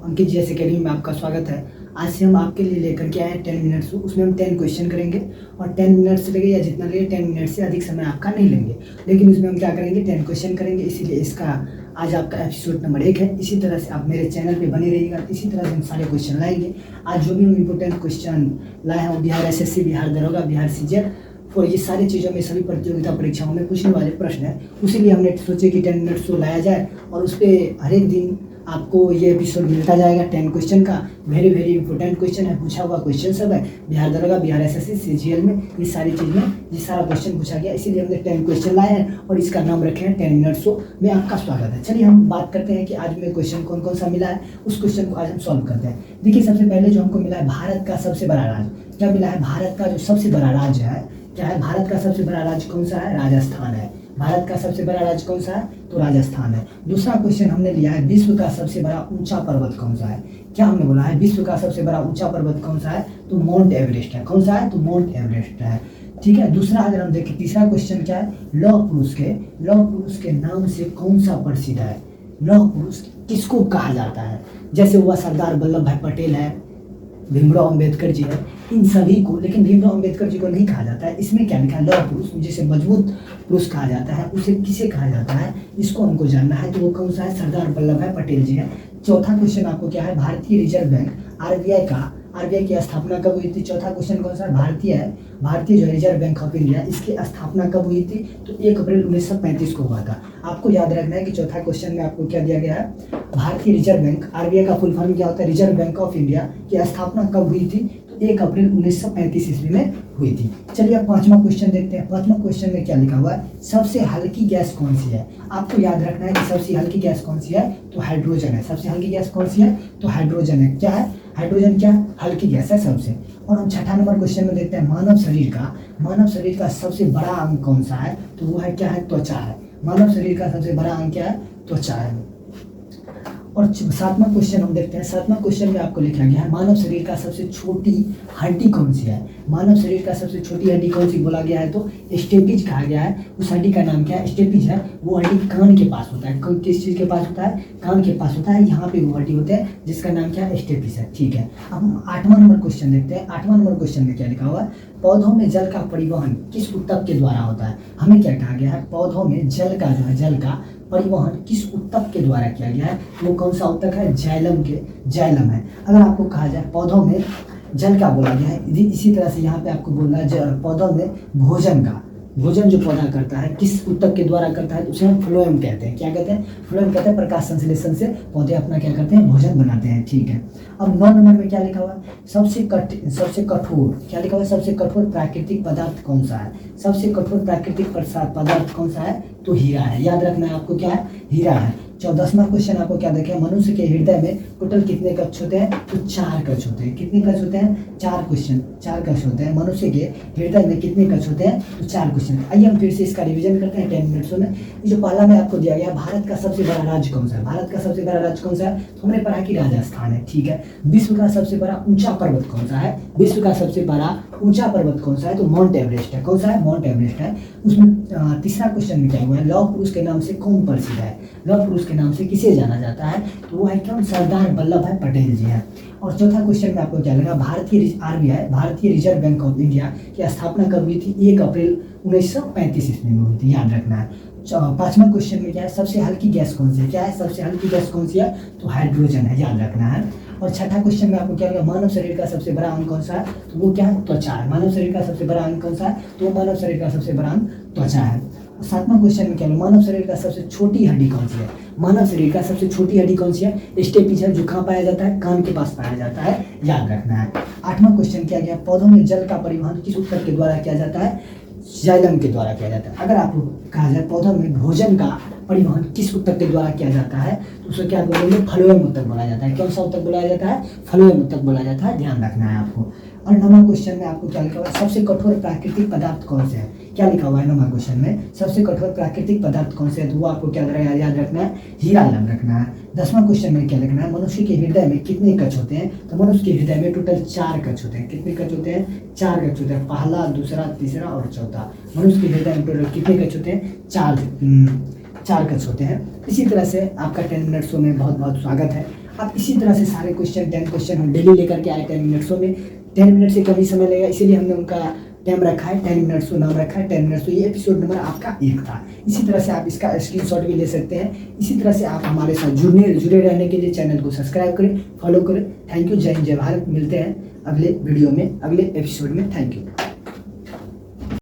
अंकित G S academy में आपका स्वागत है। आज से हम आपके लिए लेकर के आए हैं 10 मिनट्स। उसमें हम 10 क्वेश्चन करेंगे और 10 मिनट्स लगे या जितना लगे 10 मिनट से अधिक समय आपका नहीं लेंगे, लेकिन उसमें हम क्या करेंगे 10 क्वेश्चन करेंगे। इसीलिए इसका आज आपका एपिसोड नंबर 1 है। इसी तरह से आप मेरे चैनल पे बने रहिएगा। इसी तरह से हम सारे क्वेश्चन लाएंगे। आज जो भी हम इंपॉर्टेंट क्वेश्चन लाए हैं वो बिहार एसएससी, बिहार दरोगा, बिहार सीजीएल और ये सारी चीज़ों में सभी प्रतियोगिता परीक्षाओं में पूछने वाले प्रश्न हैं। उसीलिए हमने सोचे कि 10 मिनट्स को लाया जाए और उस पर हर एक दिन आपको ये एपिसोड मिलता जाएगा 10 क्वेश्चन का। वेरी वेरी इंपॉर्टेंट क्वेश्चन है, पूछा हुआ क्वेश्चन सब है बिहार दरोगा, बिहार एसएससी, सीजीएल में ये सारी चीज़ में ये सारा क्वेश्चन पूछा गया। इसीलिए हमने 10 क्वेश्चन लाए हैं और इसका नाम रखे हैं 10 मिनट्स शो में आपका स्वागत है। चलिए हम बात करते हैं कि आज में क्वेश्चन कौन कौन सा मिला है, उस क्वेश्चन को आज हम सॉल्व करते हैं। देखिए सबसे पहले जो हमको मिला है भारत का सबसे बड़ा राज्य, क्या मिला है? भारत का जो सबसे बड़ा राज्य है क्या है? भारत का सबसे बड़ा राज्य कौन सा है? राजस्थान है। भारत का सबसे बड़ा राज्य कौन सा है? तो राजस्थान है। दूसरा क्वेश्चन हमने लिया है विश्व का सबसे बड़ा ऊंचा पर्वत कौन सा है? क्या हमने बोला है विश्व का सबसे बड़ा ऊंचा पर्वत कौन सा है? तो माउंट एवरेस्ट है। कौन सा है? तो माउंट एवरेस्ट है। ठीक है। दूसरा अगर हम देखें, तीसरा क्वेश्चन क्या है? लौह पुरुष के नाम से कौन सा प्रसिद्ध है? लौह पुरुष किसको कहा जाता है? जैसे हुआ सरदार वल्लभ भाई पटेल है, भीमराव अंबेडकर जी है, इन सभी को, लेकिन भीमराव अंबेडकर जी को नहीं कहा जाता है। इसमें क्या लिखा है? लौह पुरुष, जिसे मजबूत पुरुष कहा जाता है, उसे किसे कहा जाता है? इसको हमको जानना है। तो वो कौन सा है? सरदार वल्लभ भाई पटेल जी है। चौथा क्वेश्चन आपको क्या है? भारतीय रिजर्व बैंक आरबीआई की स्थापना कब हुई थी? चौथा क्वेश्चन कौन सा है? भारतीय जो रिजर्व बैंक ऑफ इंडिया, इसकी स्थापना कब हुई थी? तो 1 अप्रैल 1935 को हुआ था। आपको याद रखना है कि चौथा क्वेश्चन में आपको क्या दिया गया है? भारतीय रिजर्व बैंक, आरबीआई का फुल फॉर्म क्या होता है? रिजर्व बैंक ऑफ इंडिया की स्थापना कब हुई थी? तो 1 अप्रैल 1935 ईस्वी में हुई थी। चलिए अब पांचवा क्वेश्चन देखते हैं। पांचवा क्वेश्चन में क्या लिखा हुआ है? सबसे हल्की गैस कौन सी है? आपको याद रखना है कि सबसे हल्की गैस कौन सी है? तो हाइड्रोजन है। सबसे हल्की गैस कौन सी है? तो हाइड्रोजन है। क्या है? हाइड्रोजन क्या हल्की गैस है सबसे। और हम छठा नंबर क्वेश्चन में देखते हैं मानव शरीर का सबसे बड़ा अंग कौन सा है? तो वो है क्या है? त्वचा है। मानव शरीर का सबसे बड़ा अंग क्या है? त्वचा है। और सातवां क्वेश्चन हम देखते हैं। सातवां क्वेश्चन में आपको लिखा गया है मानव शरीर का सबसे छोटी हड्डी कौन सी है? मानव शरीर का सबसे छोटी हड्डी कौन सी बोला गया है? तो स्टेपिज कहा गया है। उस हड्डी का नाम क्या है? स्टेपिज है। वो हड्डी कान के पास होता है। किस चीज के पास होता है? कान के पास होता है। यहाँ पे वो हड्डी होता है जिसका नाम क्या है? स्टेपिज है। ठीक है। अब हम 8वां नंबर क्वेश्चन देखते हैं। 8वां नंबर क्वेश्चन में क्या लिखा हुआ है? पौधों में जल का परिवहन किस ऊतक के द्वारा होता है? हमें क्या कहा गया है? पौधों में जल का परिवहन किस ऊतक के द्वारा किया गया है? वो कौन सा ऊतक है? जाइलम है। अगर आपको कहा जाए पौधों में जल का बोला गया है, इसी तरह से यहाँ पे आपको बोलना है पौधों में भोजन जो पौधा करता है किस ऊतक के द्वारा करता है? उसे हम फ्लोएम कहते हैं। क्या कहते हैं? फ्लोएम कहते हैं। प्रकाश संश्लेषण से पौधे अपना क्या करते हैं? भोजन बनाते हैं। ठीक है। अब 9 नंबर में क्या लिखा हुआ है? सबसे कठोर क्या लिखा हुआ है? सबसे कठोर प्राकृतिक पदार्थ कौन सा है? सबसे कठोर प्राकृतिक पदार्थ कौन सा है? तो हीरा है। याद रखना है आपको, क्या है? हीरा है। 14वां क्वेश्चन आपको क्या देखें? मनुष्य के हृदय में टोटल कितने कक्ष होते हैं? तो 4 कक्ष होते हैं। कितने कक्ष होते हैं? 4 कक्ष होते हैं। मनुष्य के हृदय में कितने कक्ष होते हैं? तो 4 क्वेश्चन। आइए हम फिर से इसका रिवीजन करते हैं 10 मिनट्स में। ये जो पहला में आपको दिया गया भारत का सबसे बड़ा राज्य कौन सा है? भारत का सबसे बड़ा राज्य कौन सा है? तो हमने पढ़ा कि राजस्थान है। ठीक है। विश्व का सबसे बड़ा ऊंचा पर्वत कौन सा है? विश्व का सबसे बड़ा ऊंचा पर्वत कौन सा है? तो माउंट एवरेस्ट है। कौन सा है? माउंट एवरेस्ट है। उसमें तीसरा क्वेश्चन में क्या हुआ है? लौह पुरुष के नाम से कौन प्रसिद्ध है? लौह पुरुष के नाम से किसे जाना जाता है? तो वो है कौन? सरदार वल्लभ भाई पटेल जी हैं। और चौथा क्वेश्चन में आपको क्या लगा? भारतीय रिजर्व बैंक ऑफ इंडिया की स्थापना कब हुई थी? 1 अप्रैल 1935 ईस्वी में हुई थी। याद रखना है। 5वां क्वेश्चन में क्या है? सबसे हल्की गैस कौन सी है? क्या है? सबसे हल्की गैस कौन सी है? तो हाइड्रोजन है। याद रखना है। और छठा क्वेश्चन में आपको क्या लगा? मानव शरीर का सबसे बड़ा अंग कौन सा है? तो वो क्या है? त्वचा है। मानव शरीर का सबसे बड़ा अंग कौन सा है? तो मानव शरीर का सबसे बड़ा अंग त्वचा है। 7वां क्वेश्चन में क्या है? मानव शरीर का सबसे छोटी हड्डी कौन सी है? मानव शरीर का सबसे छोटी हड्डी कौन सी है? स्टेपिज है। जो कहाँ पाया जाता है? कान के पास पाया जाता है। याद रखना है। 8वां क्वेश्चन क्या गया? पौधों में जल का परिवहन किस ऊतक के द्वारा किया जाता है? जाइलम के द्वारा किया जाता है। अगर आपको कहा जाए पौधों में भोजन का परिवहन किस ऊतक के द्वारा किया जाता है? तो उसको क्या बोलेंगे? फ्लोएम ऊतक बोला जाता है। कौन सा ऊतक बोला जाता है? फ्लोएम ऊतक बोला जाता है। ध्यान रखना है आपको। और 9वां क्वेश्चन में आपको क्या लिखा हुआ है? सबसे कठोर प्राकृतिक पदार्थ कौन से है? क्या लिखा हुआ है 9वां क्वेश्चन में? सबसे कठोर प्राकृतिक पदार्थ कौन से है? तो वो आपको क्या याद रखना है? हीरा याद रखना है। 10वां क्वेश्चन में क्या लिखना है? मनुष्य के हृदय में कितने कक्ष होते हैं? तो मनुष्य के हृदय में टोटल 4 कक्ष होते हैं। कितने कक्ष होते हैं? 4 कक्ष होते हैं। पहला, दूसरा, तीसरा और चौथा। मनुष्य के हृदय में टोटल कितने कक्ष होते हैं? 4 कक्ष होते हैं। इसी तरह से आपका 10 मिनट शो में बहुत बहुत स्वागत है। आप इसी तरह से सारे क्वेश्चन 10 क्वेश्चन हम डेली लेकर के आए 10 मिनट्सों में। 10 मिनट से कम ही समय लगेगा, इसीलिए हमने उनका टाइम रखा है 10 मिनट्स को, नाम रखा है 10 मिनट्स। तो ये एपिसोड नंबर आपका 1 था। इसी तरह से आप इसका स्क्रीनशॉट भी ले सकते हैं। इसी तरह से आप हमारे साथ जुड़े रहने के लिए चैनल को सब्सक्राइब करें, फॉलो करें। थैंक यू, जय हिंद, जय भारत। मिलते हैं अगले वीडियो में, अगले एपिसोड में। Thank you.